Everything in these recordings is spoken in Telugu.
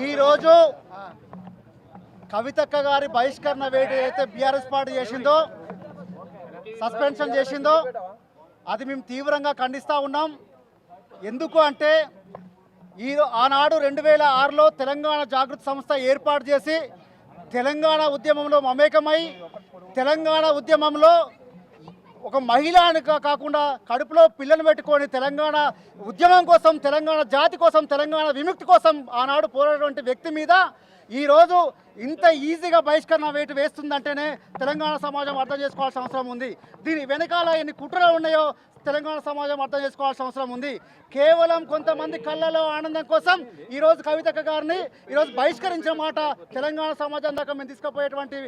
ఈరోజు కవితక్క గారి బహిష్కరణ వేటు అయితే బీఆర్ఎస్ పార్టీ చేసిందో, సస్పెన్షన్ చేసిందో అది మేము తీవ్రంగా ఖండిస్తూ ఉన్నాం. ఎందుకు అంటే ఆనాడు 2006లో తెలంగాణ జాగృతి సంస్థ ఏర్పాటు చేసి తెలంగాణ ఉద్యమంలో మమేకమై తెలంగాణ ఉద్యమంలో ఒక మహిళ అని కాకుండా కడుపులో పిల్లలు పెట్టుకొని తెలంగాణ ఉద్యమం కోసం, తెలంగాణ జాతి కోసం, తెలంగాణ విముక్తి కోసం ఆనాడు పోరాడినటువంటి వ్యక్తి మీద ఈరోజు ఇంత ఈజీగా బహిష్కరణ వేటు వేస్తుందంటేనే తెలంగాణ సమాజం అర్థం చేసుకోవాల్సిన అవసరం ఉంది. దీని వెనకాల ఎన్ని కుట్రలు ఉన్నాయో తెలంగాణ సమాజం అర్థం చేసుకోవాల్సిన అవసరం ఉంది. కేవలం కొంతమంది కళ్ళలో ఆనందం కోసం ఈరోజు కవితక్క గారిని ఈరోజు బహిష్కరించిన మాట తెలంగాణ సమాజం దాకా మేము తీసుకుపోయేటువంటి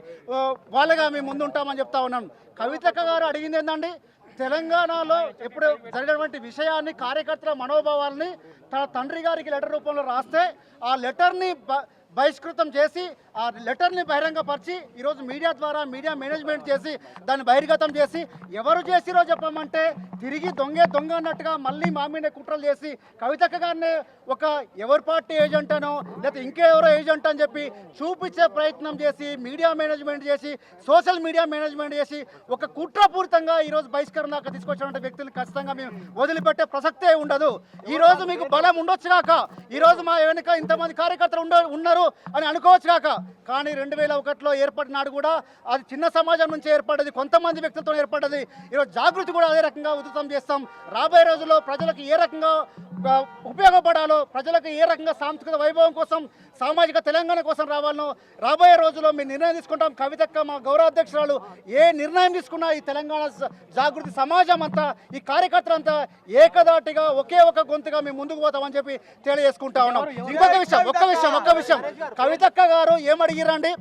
వాళ్ళగా మేము ముందుంటామని చెప్తా ఉన్నాం. కవితక్క గారు అడిగింది ఏంటండి, తెలంగాణలో ఎప్పుడు జరిగినటువంటి విషయాన్ని, కార్యకర్తల మనోభావాల్ని తన తండ్రి గారికి లెటర్ రూపంలో రాస్తే ఆ లెటర్ని బహిష్కృతం చేసి ఆ లెటర్ని బహిరంగపరిచి ఈరోజు మీడియా ద్వారా మీడియా మేనేజ్మెంట్ చేసి దాన్ని బహిర్గతం చేసి ఎవరు చేసిరో చెప్పమంటే తిరిగి దొంగ అన్నట్టుగా మళ్ళీ మా మీద కుట్రలు చేసి కవితక్క గారిని ఒక ఎవరి పార్టీ ఏజెంట్ అనో లేకపోతే ఇంకెవరో ఏజెంట్ అని చెప్పి చూపించే ప్రయత్నం చేసి మీడియా మేనేజ్మెంట్ చేసి సోషల్ మీడియా మేనేజ్మెంట్ చేసి ఒక కుట్రపూరితంగా ఈరోజు బహిష్కరణ దాకా తీసుకొచ్చినటువంటి వ్యక్తులు ఖచ్చితంగా మేము వదిలిపెట్టే ప్రసక్తే ఉండదు. ఈరోజు మీకు బలం ఉండొచ్చు కాక, ఈరోజు మా వెనుక ఇంతమంది కార్యకర్తలు ఉన్నారు అని అనుకోవచ్చు కాక, కానీ 2001లో ఏర్పడినాడు కూడా అది చిన్న సమాజం నుంచి ఏర్పడ్డది, కొంతమంది వ్యక్తులతో ఏర్పడ్డది. ఈరోజు జాగృతి కూడా అదే రకంగా ఉధృతం చేస్తాం. రాబోయే రోజుల్లో ప్రజలకు ఏ రకంగా ఉపయోగపడాలో, ప్రజలకు ఏ రకంగా సాంస్కృతిక వైభవం కోసం, సామాజిక తెలంగాణ కోసం రావాలనో రాబోయే రోజుల్లో మేము నిర్ణయం తీసుకుంటాం. కవితక్క మా గౌరవ అధ్యక్షురాలు ఏ నిర్ణయం తీసుకున్నా ఈ తెలంగాణ జాగృతి సమాజం అంతా, ఈ కార్యకర్తలంతా ఏకదాటిగా ఒకే ఒక గొంతుగా మేము ముందుకు పోతామని చెప్పి తెలియజేసుకుంటా ఉన్నాం. ఒక్క విషయం కవితక్క గారు ఏమడిగిరండి,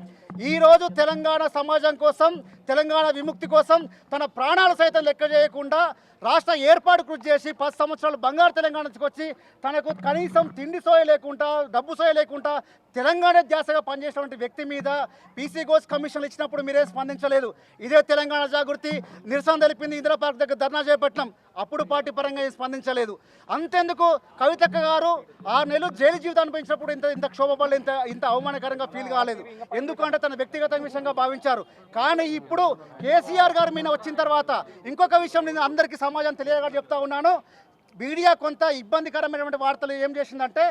ఈరోజు తెలంగాణ సమాజం కోసం, తెలంగాణ విముక్తి కోసం తన ప్రాణాలు సైతం లెక్క చేయకుండా రాష్ట్ర ఏర్పాటు కృషి చేసి 10 సంవత్సరాలు బంగారు తెలంగాణకి వచ్చి తనకు కనీసం తిండి సోయ లేకుండా, డబ్బు సోయ లేకుండా తెలంగాణ ధ్యాసగా పనిచేసినటువంటి వ్యక్తి మీద పీసీ ఘోష్ కమిషన్లు ఇచ్చినప్పుడు మీరేం స్పందించలేదు. ఇదే తెలంగాణ జాగృతి నిరసన తెలిపింది, ఇందిరా పార్క్ దగ్గర ధర్నా చేపట్టినాం, అప్పుడు పార్టీ పరంగా ఏం స్పందించలేదు. అంతెందుకు కవితక్క గారు 6 నెలలు జైలు జీవితం అనిపించినప్పుడు ఇంత క్షోభపడలే, ఇంత అవమానకరంగా ఫీల్ కాలేదు. ఎందుకంటే తన వ్యక్తిగత విషయంగా భావించారు. కానీ ఇప్పుడు కేసీఆర్ గారు మీద వచ్చిన తర్వాత ఇంకొక విషయం నేను అందరికీ సమాజం తెలియగా చెప్తా ఉన్నాను. మీడియా కొంత ఇబ్బందికరమైనటువంటి వార్తలు ఏం చేసిందంటే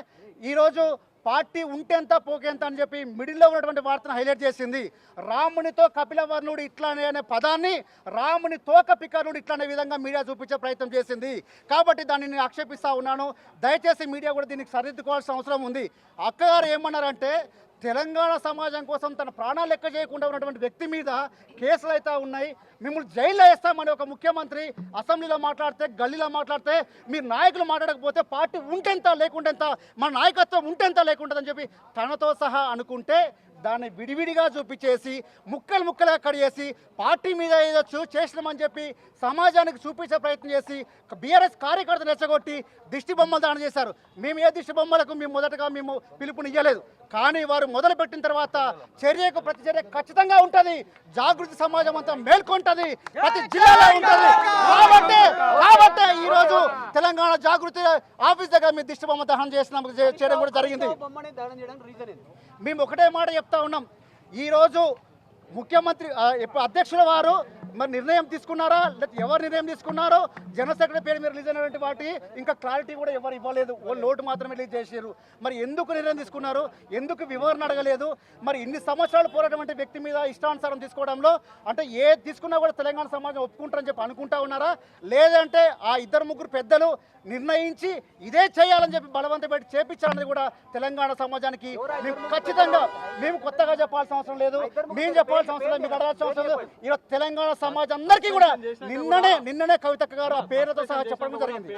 ఈరోజు పార్టీ ఉంటేంత పోకేంత అని చెప్పి మిడిల్లో ఉన్నటువంటి వార్తను హైలైట్ చేసింది. రామునితో కపిలవర్ణుడు ఇట్లానే అనే పదాన్ని రాముని తోక పికరుడు ఇట్లానే విధంగా మీడియా చూపించే ప్రయత్నం చేసింది. కాబట్టి దాన్ని నేను ఆక్షేపిస్తూ ఉన్నాను. దయచేసి మీడియా కూడా దీనికి సరిదిద్దుకోవాల్సిన అవసరం ఉంది. అక్కగారు ఏమన్నారంటే తెలంగాణ సమాజం కోసం తన ప్రాణాలు లెక్క చేయకుండా ఉన్నటువంటి వ్యక్తి మీద కేసులు అయితే ఉన్నాయి, మిమ్మల్ని జైల్లో వేస్తామని ఒక ముఖ్యమంత్రి అసెంబ్లీలో మాట్లాడితే, గల్లీలో మాట్లాడితే, మీరు నాయకులు మాట్లాడకపోతే పార్టీ ఉంటెంత లేకుంటెంత, మన నాయకత్వం ఉంటెంత లేకుంటుందని చెప్పి తనతో సహా అనుకుంటే దాన్ని విడివిడిగా చూపించేసి ముక్కలుగా కడిగేసి పార్టీ మీద ఏదో చేసినామని చెప్పి సమాజానికి చూపించే ప్రయత్నం చేసి బీఆర్ఎస్ కార్యకర్తలు రెచ్చగొట్టి దిష్టి బొమ్మలు దానం చేశారు. మేము ఏ దిష్టి బొమ్మలకు మొదటగా పిలుపునియ్యలేదు. కానీ వారు మొదలుపెట్టిన తర్వాత చర్యకు ప్రతిచర్య ఖచ్చితంగా ఉంటుంది. జాగృతి సమాజం అంతా మేల్కొంటుంది, ప్రతి జిల్లాలో ఉంటుంది. కాబట్టి ఈరోజు తెలంగాణ జాగృతి ఆఫీస్ దగ్గర మీ దిష్టి బొమ్మ దహనం చేయడం కూడా జరిగింది. మేము ఒకటే మాట చెప్తా ఉన్నాం, ఈరోజు ముఖ్యమంత్రి అధ్యక్షుల వారు మరి నిర్ణయం తీసుకున్నారా, లేకపోతే ఎవరు నిర్ణయం తీసుకున్నారో, జనరల్ సెక్రటరీ పేరు మీద రిలీజ్ అయినటువంటి వాటి ఇంకా క్లారిటీ కూడా ఎవరు ఇవ్వలేదు. ఓ నోటు మాత్రమే రిలీజ్ చేశారు. మరి ఎందుకు నిర్ణయం తీసుకున్నారు, ఎందుకు వివరణ అడగలేదు? మరి ఇన్ని సంవత్సరాలు పోరాటం వ్యక్తి మీద ఇష్టానుసారం తీసుకోవడంలో అంటే తీసుకున్నా కూడా తెలంగాణ సమాజం ఒప్పుకుంటారని చెప్పి అనుకుంటా ఉన్నారా? లేదంటే ఆ 2-3 పెద్దలు నిర్ణయించి ఇదే చేయాలని చెప్పి బలవంతం పెట్టి చేపించాలనేది కూడా తెలంగాణ సమాజానికి ఖచ్చితంగా మేము కొత్తగా చెప్పాల్సిన అవసరం లేదు, మేము చెప్పాల్సిన అవసరం లేదు, మీకు అడగాల్సిన అవసరం లేదు. ఈరోజు తెలంగాణ సమాజం అందరికీ కూడా నిన్ననే కవితక్క గారు ఆ పేరుతో సహా చెప్పడం జరిగింది.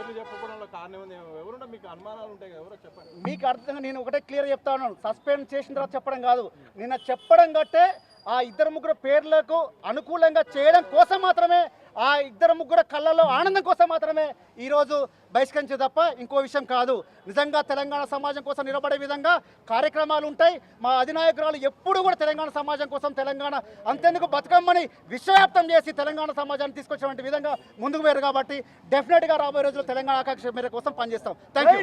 మీకు అర్థంగా నేను ఒకటే క్లియర్ చెప్తా ఉన్నాను, సస్పెండ్ చేసిన తర్వాత చెప్పడం కాదు, నిన్న చెప్పడం కట్టే ఆ 2-3 పేర్లకు అనుకూలంగా చేయడం కోసం మాత్రమే, ఆ 2-3 కళ్ళలో ఆనందం కోసం మాత్రమే ఈరోజు బహిష్కరించే తప్ప ఇంకో విషయం కాదు. నిజంగా తెలంగాణ సమాజం కోసం నిలబడే విధంగా కార్యక్రమాలు ఉంటాయి. మా అధినాయకురాలు ఎప్పుడు కూడా తెలంగాణ సమాజం కోసం, తెలంగాణ అంతేందుకు బతుకమ్మని విశ్వవ్యాప్తం చేసి తెలంగాణ సమాజాన్ని తీసుకొచ్చేటువంటి విధంగా ముందుకు వేరు. కాబట్టి డెఫినెట్గా రాబోయే రోజుల్లో తెలంగాణ ఆకాంక్ష మేర కోసం పనిచేస్తాం. Thank you.